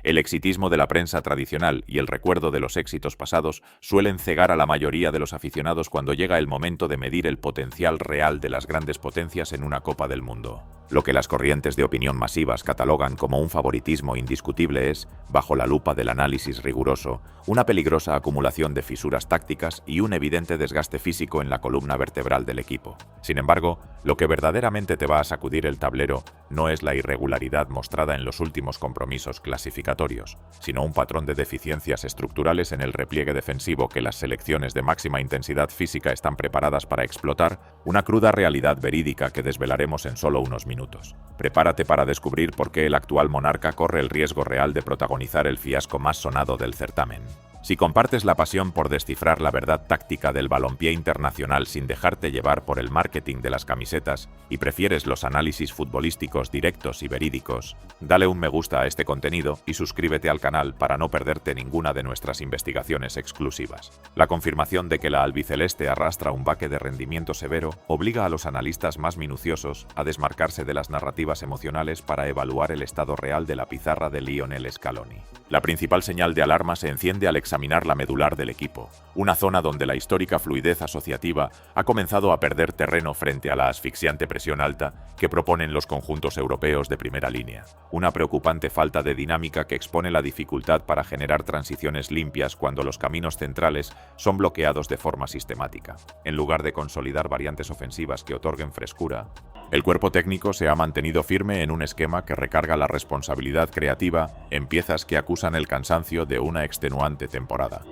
El exitismo de la prensa tradicional y el recuerdo de los éxitos pasados suelen cegar a la mayoría de los aficionados cuando llega el momento de medir el potencial real de las grandes potencias en una Copa del Mundo. Lo que las corrientes de opinión masivas catalogan como un favoritismo indiscutible es, bajo la lupa del análisis riguroso, una peligrosa acumulación de fisuras tácticas y un evidente desgaste físico en la columna vertebral del equipo. Sin embargo, lo que verdaderamente te va a sacudir el tablero no es la irregularidad mostrada en los últimos compromisos clasificatorios, sino un patrón de deficiencias estructurales en el repliegue defensivo que las selecciones de máxima intensidad física están preparadas para explotar, una cruda realidad verídica que desvelaremos en solo unos minutos. Prepárate para descubrir por qué el actual monarca corre el riesgo real de protagonizar el fiasco más sonado del certamen. Si compartes la pasión por descifrar la verdad táctica del balompié internacional sin dejarte llevar por el marketing de las camisetas y prefieres los análisis futbolísticos directos y verídicos, dale un me gusta a este contenido y suscríbete al canal para no perderte ninguna de nuestras investigaciones exclusivas. La confirmación de que la albiceleste arrastra un baque de rendimiento severo obliga a los analistas más minuciosos a desmarcarse de las narrativas emocionales para evaluar el estado real de la pizarra de Lionel Scaloni. La principal señal de alarma se enciende al examinar la medular del equipo, una zona donde la histórica fluidez asociativa ha comenzado a perder terreno frente a la asfixiante presión alta que proponen los conjuntos europeos de primera línea. Una preocupante falta de dinámica que expone la dificultad para generar transiciones limpias cuando los caminos centrales son bloqueados de forma sistemática. En lugar de consolidar variantes ofensivas que otorguen frescura, el cuerpo técnico se ha mantenido firme en un esquema que recarga la responsabilidad creativa en piezas que acusan el cansancio de una extenuante temporada.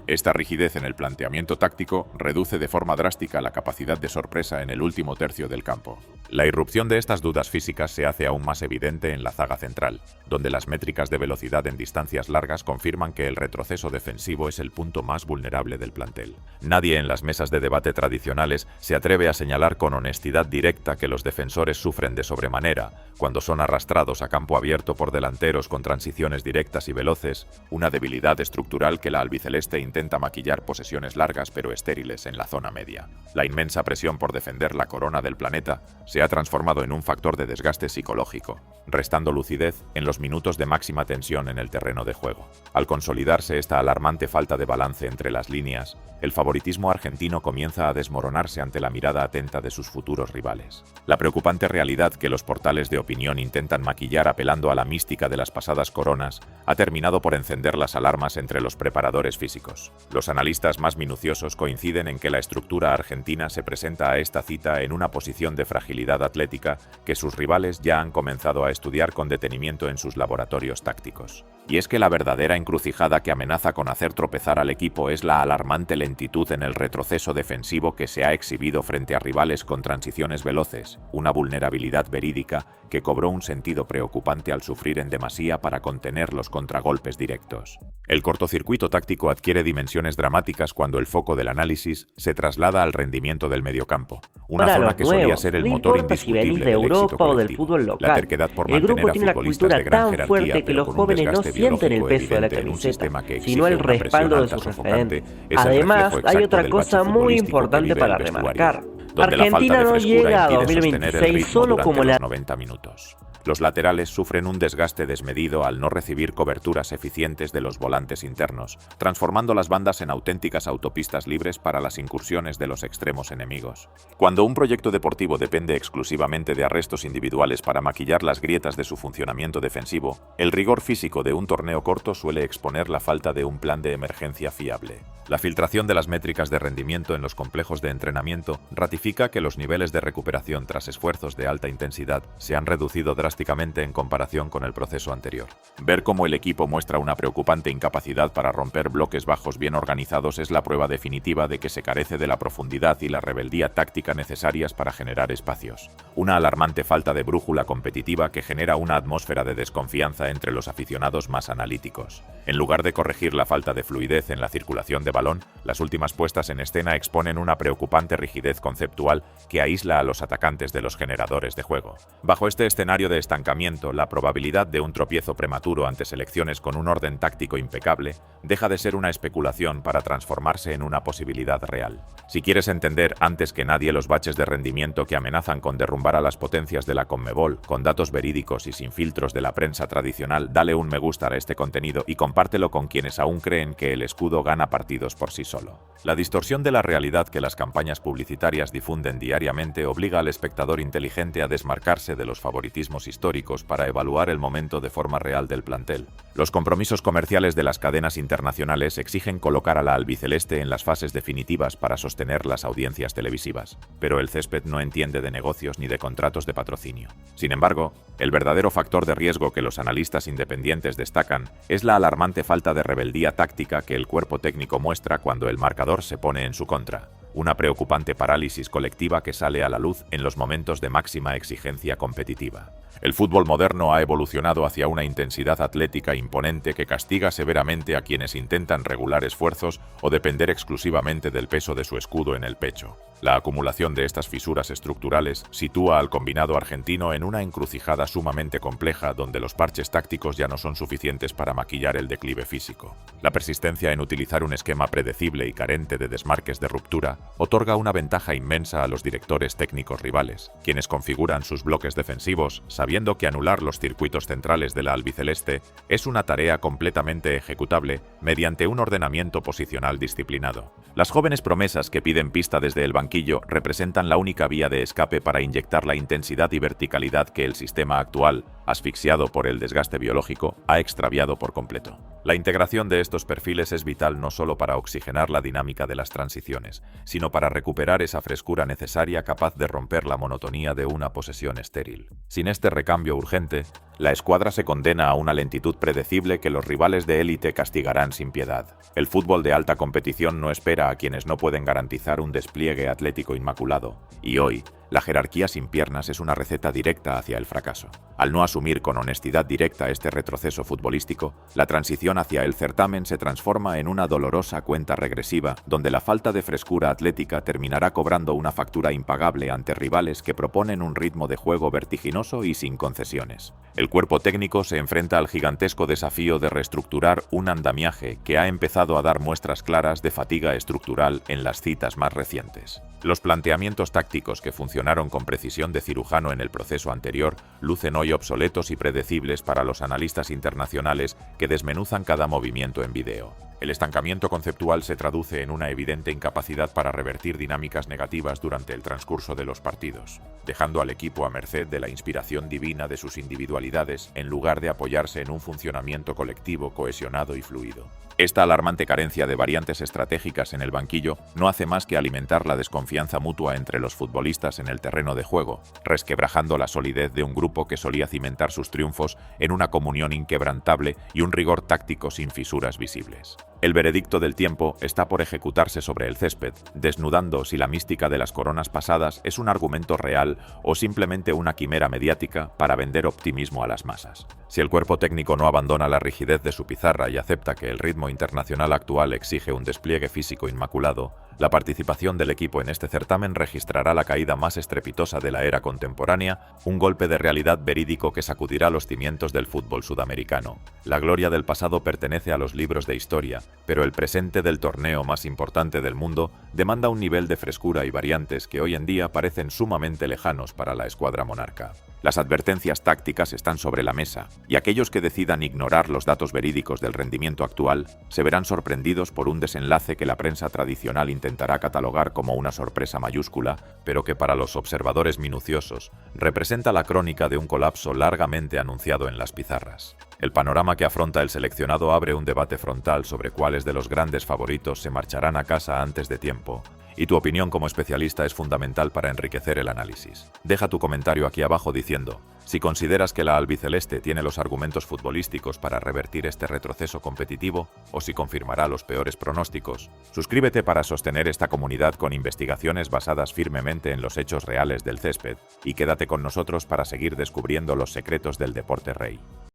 Esta rigidez en el planteamiento táctico reduce de forma drástica la capacidad de sorpresa en el último tercio del campo. La irrupción de estas dudas físicas se hace aún más evidente en la zaga central, donde las métricas de velocidad en distancias largas confirman que el retroceso defensivo es el punto más vulnerable del plantel. Nadie en las mesas de debate tradicionales se atreve a señalar con honestidad directa que los defensores sufren de sobremanera cuando son arrastrados a campo abierto por delanteros con transiciones directas y veloces, una debilidad estructural que la albiceleste intenta maquillar posesiones largas pero estériles en la zona media. La inmensa presión por defender la corona del planeta se ha transformado en un factor de desgaste psicológico, restando lucidez en los minutos de máxima tensión en el terreno de juego. Al consolidarse esta alarmante falta de balance entre las líneas, el favoritismo argentino comienza a desmoronarse ante la mirada atenta de sus futuros rivales. La preocupante realidad que los portales de opinión intentan maquillar apelando a la mística de las pasadas coronas ha terminado por encender las alarmas entre los preparadores físicos. Los analistas más minuciosos coinciden en que la estructura argentina se presenta a esta cita en una posición de fragilidad atlética que sus rivales ya han comenzado a estudiar con detenimiento en sus laboratorios tácticos. Y es que la verdadera encrucijada que amenaza con hacer tropezar al equipo es la alarmante lentitud en el retroceso defensivo que se ha exhibido frente a rivales con transiciones veloces, una vulnerabilidad verídica que cobró un sentido preocupante al sufrir en demasía para contener los contragolpes directos. El cortocircuito táctico adquiere dimensiones dramáticas cuando el foco del análisis se traslada al rendimiento del mediocampo, una zona que solía ser el motor indiscutible del éxito colectivo. La terquedad por mantener a futbolistas de gran jerarquía pero con un desgaste biológico evidente en un sistema que exige una presión alta sofocante es el reflejo exacto del bache futbolístico que vive el vestuario, donde la falta de frescura impide sostener el ritmo durante los 90 minutos. Los laterales sufren un desgaste desmedido al no recibir coberturas eficientes de los volantes internos, transformando las bandas en auténticas autopistas libres para las incursiones de los extremos enemigos. Cuando un proyecto deportivo depende exclusivamente de arrestos individuales para maquillar las grietas de su funcionamiento defensivo, el rigor físico de un torneo corto suele exponer la falta de un plan de emergencia fiable. La filtración de las métricas de rendimiento en los complejos de entrenamiento ratifica que los niveles de recuperación tras esfuerzos de alta intensidad se han reducido drásticamente en comparación con el proceso anterior. Ver cómo el equipo muestra una preocupante incapacidad para romper bloques bajos bien organizados es la prueba definitiva de que se carece de la profundidad y la rebeldía táctica necesarias para generar espacios. Una alarmante falta de brújula competitiva que genera una atmósfera de desconfianza entre los aficionados más analíticos. En lugar de corregir la falta de fluidez en la circulación de balón, las últimas puestas en escena exponen una preocupante rigidez conceptual que aísla a los atacantes de los generadores de juego. Bajo este escenario de estancamiento, la probabilidad de un tropiezo prematuro ante selecciones con un orden táctico impecable deja de ser una especulación para transformarse en una posibilidad real. Si quieres entender antes que nadie los baches de rendimiento que amenazan con derrumbar a las potencias de la Conmebol, con datos verídicos y sin filtros de la prensa tradicional, dale un me gusta a este contenido y compártelo con quienes aún creen que el escudo gana partidos por sí solo. La distorsión de la realidad que las campañas publicitarias difunden diariamente obliga al espectador inteligente a desmarcarse de los favoritismos históricos para evaluar el momento de forma real del plantel. Los compromisos comerciales de las cadenas internacionales exigen colocar a la albiceleste en las fases definitivas para sostener las audiencias televisivas, pero el césped no entiende de negocios ni de contratos de patrocinio. Sin embargo, el verdadero factor de riesgo que los analistas independientes destacan es la alarmante falta de rebeldía táctica que el cuerpo técnico muestra cuando el marcador se pone en su contra. Una preocupante parálisis colectiva que sale a la luz en los momentos de máxima exigencia competitiva. El fútbol moderno ha evolucionado hacia una intensidad atlética imponente que castiga severamente a quienes intentan regular esfuerzos o depender exclusivamente del peso de su escudo en el pecho. La acumulación de estas fisuras estructurales sitúa al combinado argentino en una encrucijada sumamente compleja donde los parches tácticos ya no son suficientes para maquillar el declive físico. La persistencia en utilizar un esquema predecible y carente de desmarques de ruptura otorga una ventaja inmensa a los directores técnicos rivales, quienes configuran sus bloques defensivos sabiendo que anular los circuitos centrales de la albiceleste es una tarea completamente ejecutable mediante un ordenamiento posicional disciplinado. Las jóvenes promesas que piden pista desde el banquillo representan la única vía de escape para inyectar la intensidad y verticalidad que el sistema actual, asfixiado por el desgaste biológico, ha extraviado por completo. La integración de estos perfiles es vital no solo para oxigenar la dinámica de las transiciones, sino para recuperar esa frescura necesaria capaz de romper la monotonía de una posesión estéril. Sin este recambio urgente, la escuadra se condena a una lentitud predecible que los rivales de élite castigarán sin piedad. El fútbol de alta competición no espera a quienes no pueden garantizar un despliegue atlético inmaculado, y hoy, la jerarquía sin piernas es una receta directa hacia el fracaso. Al no asumir con honestidad directa este retroceso futbolístico, la transición hacia el certamen se transforma en una dolorosa cuenta regresiva, donde la falta de frescura atlética terminará cobrando una factura impagable ante rivales que proponen un ritmo de juego vertiginoso y sin concesiones. El cuerpo técnico se enfrenta al gigantesco desafío de reestructurar un andamiaje que ha empezado a dar muestras claras de fatiga estructural en las citas más recientes. Los planteamientos tácticos que funcionaron con precisión de cirujano en el proceso anterior lucen hoy obsoletos y predecibles para los analistas internacionales que desmenuzan cada movimiento en vídeo. El estancamiento conceptual se traduce en una evidente incapacidad para revertir dinámicas negativas durante el transcurso de los partidos, dejando al equipo a merced de la inspiración divina de sus individualidades en lugar de apoyarse en un funcionamiento colectivo cohesionado y fluido. Esta alarmante carencia de variantes estratégicas en el banquillo no hace más que alimentar la desconfianza mutua entre los futbolistas en el terreno de juego, resquebrajando la solidez de un grupo que solía cimentar sus triunfos en una comunión inquebrantable y un rigor táctico sin fisuras visibles. El veredicto del tiempo está por ejecutarse sobre el césped, desnudando si la mística de las coronas pasadas es un argumento real o simplemente una quimera mediática para vender optimismo a las masas. Si el cuerpo técnico no abandona la rigidez de su pizarra y acepta que el ritmo internacional actual exige un despliegue físico inmaculado, la participación del equipo en este certamen registrará la caída más estrepitosa de la era contemporánea, un golpe de realidad verídico que sacudirá los cimientos del fútbol sudamericano. La gloria del pasado pertenece a los libros de historia, pero el presente del torneo más importante del mundo demanda un nivel de frescura y variantes que hoy en día parecen sumamente lejanos para la escuadra monarca. Las advertencias tácticas están sobre la mesa, y aquellos que decidan ignorar los datos verídicos del rendimiento actual se verán sorprendidos por un desenlace que la prensa tradicional intentará catalogar como una sorpresa mayúscula, pero que para los observadores minuciosos representa la crónica de un colapso largamente anunciado en las pizarras. El panorama que afronta el seleccionado abre un debate frontal sobre cuáles de los grandes favoritos se marcharán a casa antes de tiempo, y tu opinión como especialista es fundamental para enriquecer el análisis. Deja tu comentario aquí abajo diciendo si consideras que la albiceleste tiene los argumentos futbolísticos para revertir este retroceso competitivo o si confirmará los peores pronósticos. Suscríbete para sostener esta comunidad con investigaciones basadas firmemente en los hechos reales del césped y quédate con nosotros para seguir descubriendo los secretos del deporte rey.